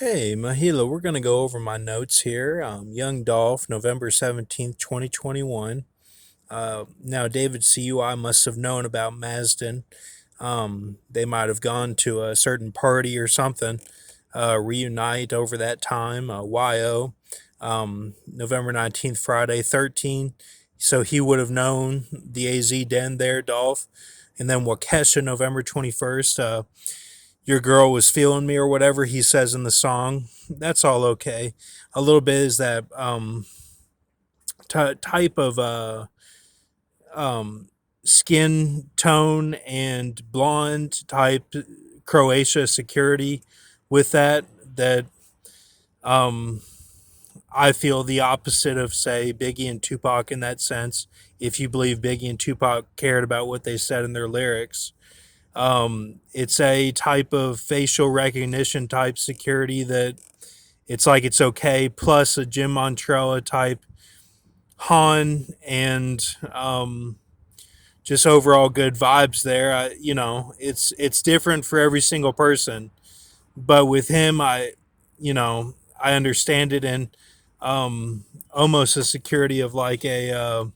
Hey, Mahila, we're going to go over my notes here. Young Dolph, November 17th, 2021. Now, David CUI must have known about Mazdan. They might have gone to a certain party or something, reunite over that time. YO, November 19th, Friday 13. So he would have known the AZ den there, Dolph. And then Wakesha, November 21st. Your girl was feeling me or whatever he says in the song. That's all okay. A little bit is that type of um, skin tone and blonde type Croatia security with that um, I feel the opposite of, say, Biggie and Tupac in that sense. If you believe Biggie and Tupac cared about what they said in their lyrics, it's a type of facial recognition type security that it's like it's okay, plus a Jim Montrella type Han and just overall good vibes there. It's different for every single person, but with him, I understand it and almost a security of like a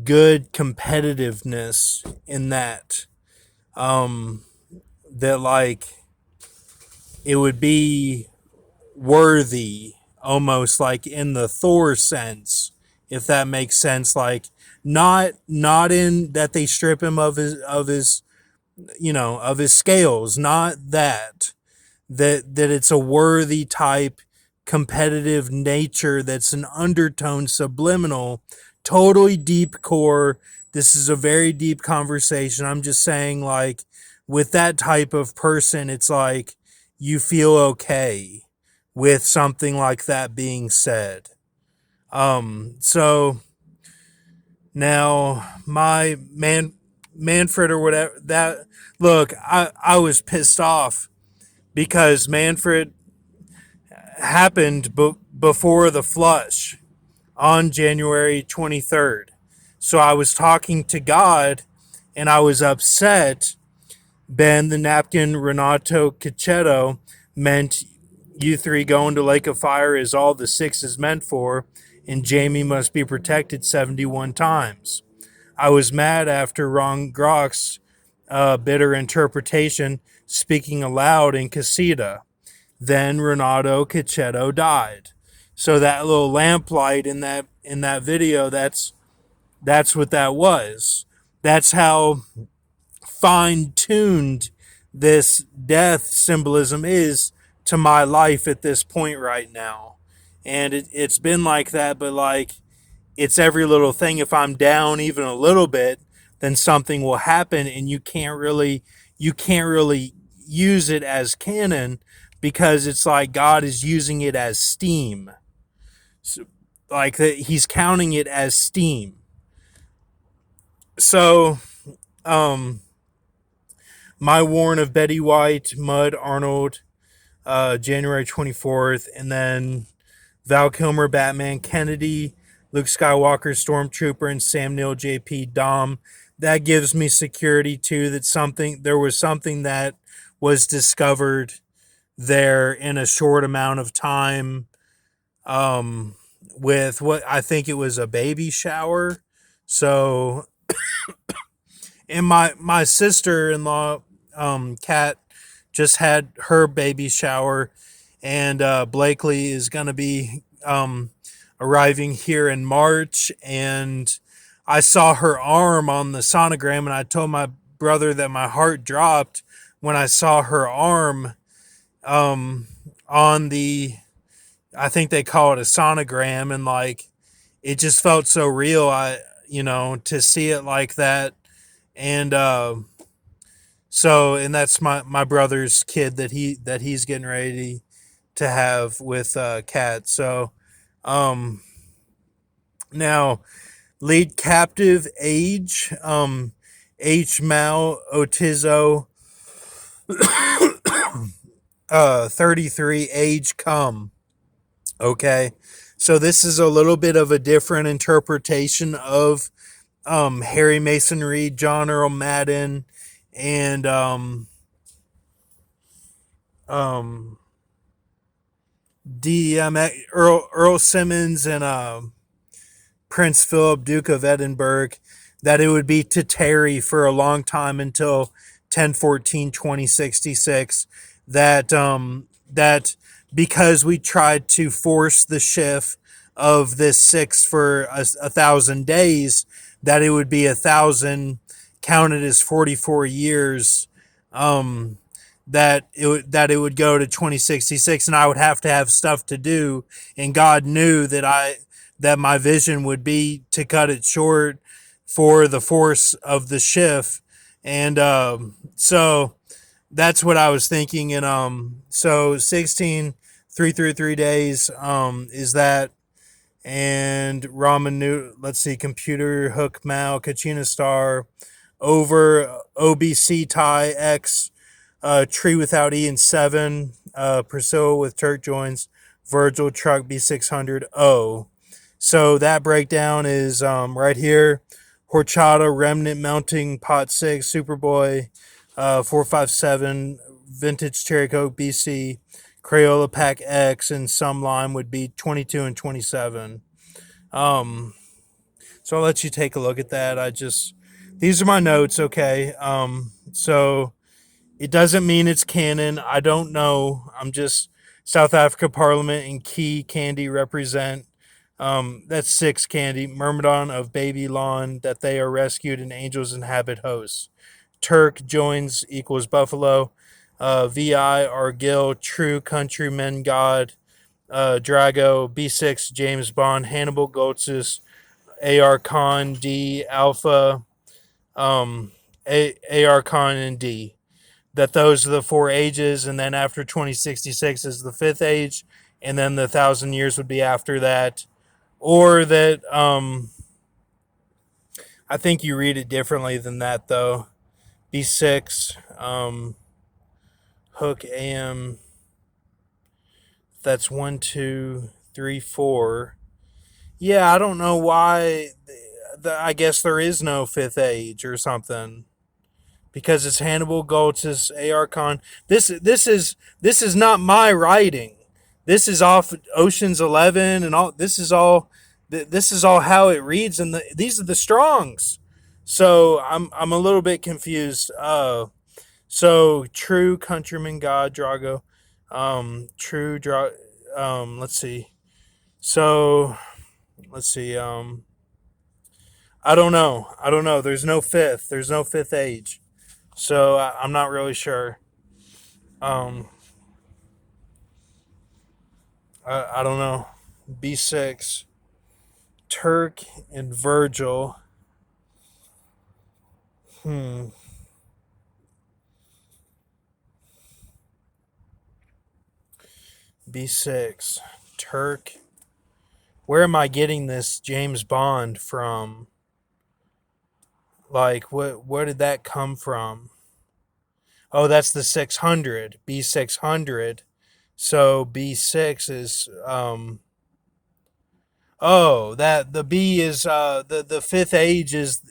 good competitiveness in that um, that like it would be worthy almost like in the Thor sense, if that makes sense. Like not in that they strip him of his of his scales, not that it's a worthy type competitive nature that's an undertone subliminal, totally deep core. This is a very deep conversation. I'm just saying, like, with that type of person, it's like you feel okay with something like that being said. So now my Manfred or whatever that look, I was pissed off because Manfred happened before the flush on January 23rd. So I was talking to God and I was upset. Ben the Napkin Renato Cachetto meant you three going to Lake of Fire is all the six is meant for, and Jamie must be protected 71 times. I was mad after Ron Grock's bitter interpretation, speaking aloud in Casita. Then Renato Cachetto died. So that little lamplight in that video, that's what that was. That's how fine tuned this death symbolism is to my life at this point right now. And it's been like that, but like it's every little thing. If I'm down even a little bit, then something will happen and you can't really use it as canon because it's like God is using it as steam. So, like that he's counting it as steam. So um my warn of Betty White, Mud Arnold, January 24th, and then Val Kilmer, Batman, Kennedy, Luke Skywalker, Stormtrooper, and Sam Neill, JP, Dom. That gives me security too. That there was something that was discovered there in a short amount of time. Um, with what I think it was a baby shower. So, and my sister in law, Kat, just had her baby shower, and Blakely is going to be arriving here in March. And I saw her arm on the sonogram, and I told my brother that my heart dropped when I saw her arm um, on the, I think they call it a sonogram, and like it just felt so real. To see it like that, and and that's my brother's kid that he's getting ready to have with Kat. So um now lead captive age H Mal Otizo 33 age come. Okay. So this is a little bit of a different interpretation of Harry Mason Reed, John Earl Madden, and um Earl Simmons and Prince Philip, Duke of Edinburgh, that it would be to tarry for a long time until 10/14/2066. That because we tried to force the shift of this six for 1,000 days, that it would be 1,000 counted as 44 years. Um, that it would go to 2066, and I would have to have stuff to do, and God knew that my vision would be to cut it short for the force of the shift. And so that's what I was thinking. And so 16 333 days is that. And ramen new, let's see, computer hook Mao Kachina star over OBC tie X Tree without E and 7 Priscilla with Turk joins Virgil truck B600 O. So that breakdown is right here. Horchata Remnant Mounting Pot 6 Superboy 457 Vintage Cherry Coke BC Crayola Pack X, and some lime would be 22 and 27. So I'll let you take a look at that. These are my notes, okay? So it doesn't mean it's canon. I don't know. I'm just South Africa Parliament and Key Candy represent. That's 6 Candy. Myrmidon of Baby Lawn, that they are rescued and angels inhabit hosts. Turk joins equals Buffalo. VI Argyle, True Countrymen God. Drago, B6 James Bond, Hannibal Goltsis, AR Khan, D Alpha, AR Khan and D. That those are the 4 ages, and then after 2066 is the 5th age, and then the 1,000 years would be after that. Or that I think you read it differently than that though. B6 hook AM, that's 1 2 3 4. Yeah, I don't know why. I guess there is no 5th age or something, because it's Hannibal Goltz, AR Khan. This is not my writing. This is off Ocean's 11 and all. This is all how it reads, and these are the Strongs. So I'm a little bit confused. So True Countryman God Drago, let's see. So let's see. I don't know. There's no 5th. There's no 5th age. So I'm not really sure. I don't know. B6, Turk and Virgil. B6, Turk. Where am I getting this James Bond from? Like, where did that come from? Oh, that's the 600, B600. So B6 is that the B is the 5th age is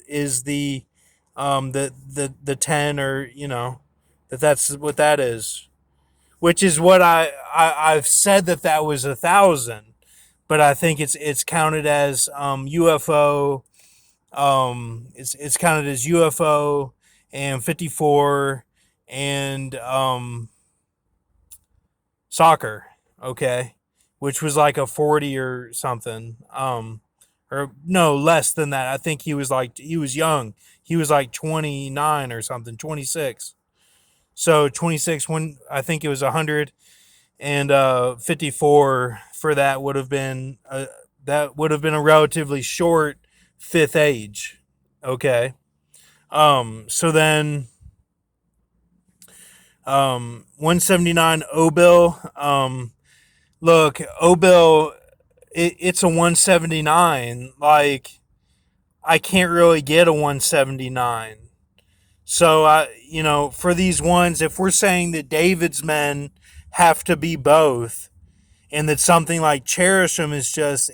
the 10, or that's what that is, which is what I've said that was 1,000, but I think it's counted as UFO. It's counted as UFO and 54 and soccer, okay, which was like a 40 or something, or no, less than that. I think he was young. He was like 29 or something, 26. So 26 when I think it was 100, and 54 for that would have been a relatively short 5th age. Okay. So then 179 Obil. Look, Obil, it's a 179. Like, I can't really get a 179. So for these ones, if we're saying that David's men have to be both, and that something like Cherisham is just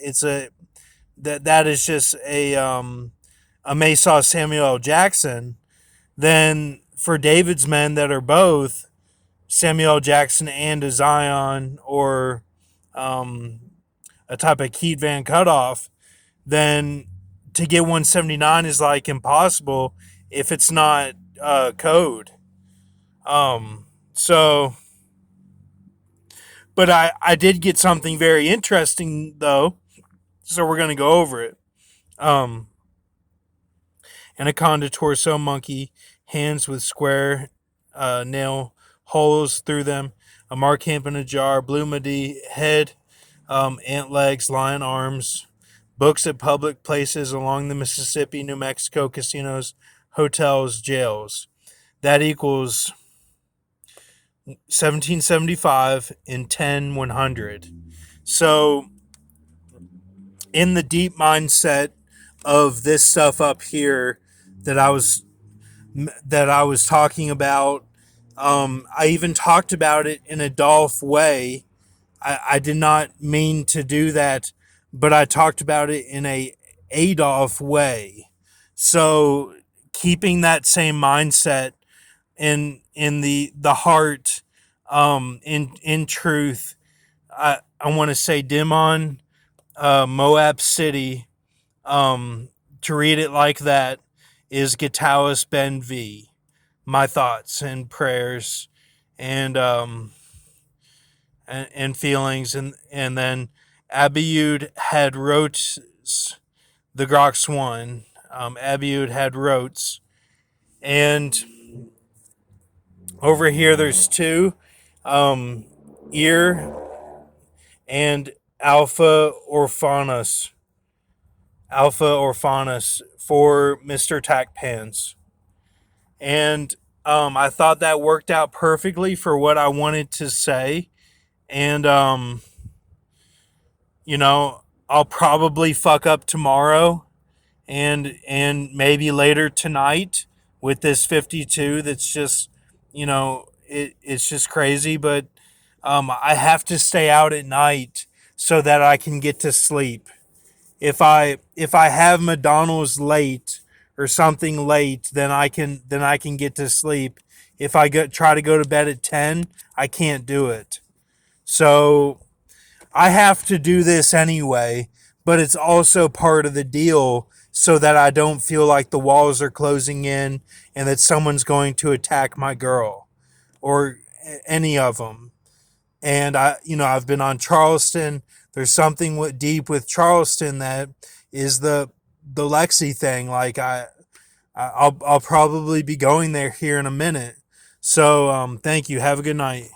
that is just a Mesa Samuel L. Jackson, then for David's men that are both Samuel L. Jackson and a Zion, or a type of Keat Van cutoff, then to get 179 is like impossible if it's not code. So, but I did get something very interesting though, so we're gonna go over it. Um, Anaconda torso monkey, hands with square nail holes through them, a mark camp in a jar, blue midi head, ant legs, lion arms, books at public places along the Mississippi, New Mexico, casinos, hotels, jails. That equals 1775 and 10 100. So, in the deep mindset of this stuff up here that I was talking about, I even talked about it in a Dolph way. I did not mean to do that, but I talked about it in a Adolf way. So keeping that same mindset in the heart, in truth, I want to say Dimon, Moab City, to read it like that is Gitalis Ben V. My thoughts and prayers and and feelings, and then Abiud had wrote the Grox one. Abiud had wrote, and over here there's two, Ear and Alpha Orphanus for Mr. Tack Pants. And I thought that worked out perfectly for what I wanted to say. And, I'll probably fuck up tomorrow and maybe later tonight with this 52 that's just, it's just crazy. But I have to stay out at night so that I can get to sleep. If I have McDonald's late or something late, then I can get to sleep. If I try to go to bed at 10, I can't do it. So I have to do this anyway, but it's also part of the deal so that I don't feel like the walls are closing in and that someone's going to attack my girl or any of them. And I've been on Charleston. There's something deep with Charleston that is the Lexi thing. Like I'll probably be going there here in a minute. So thank you. Have a good night.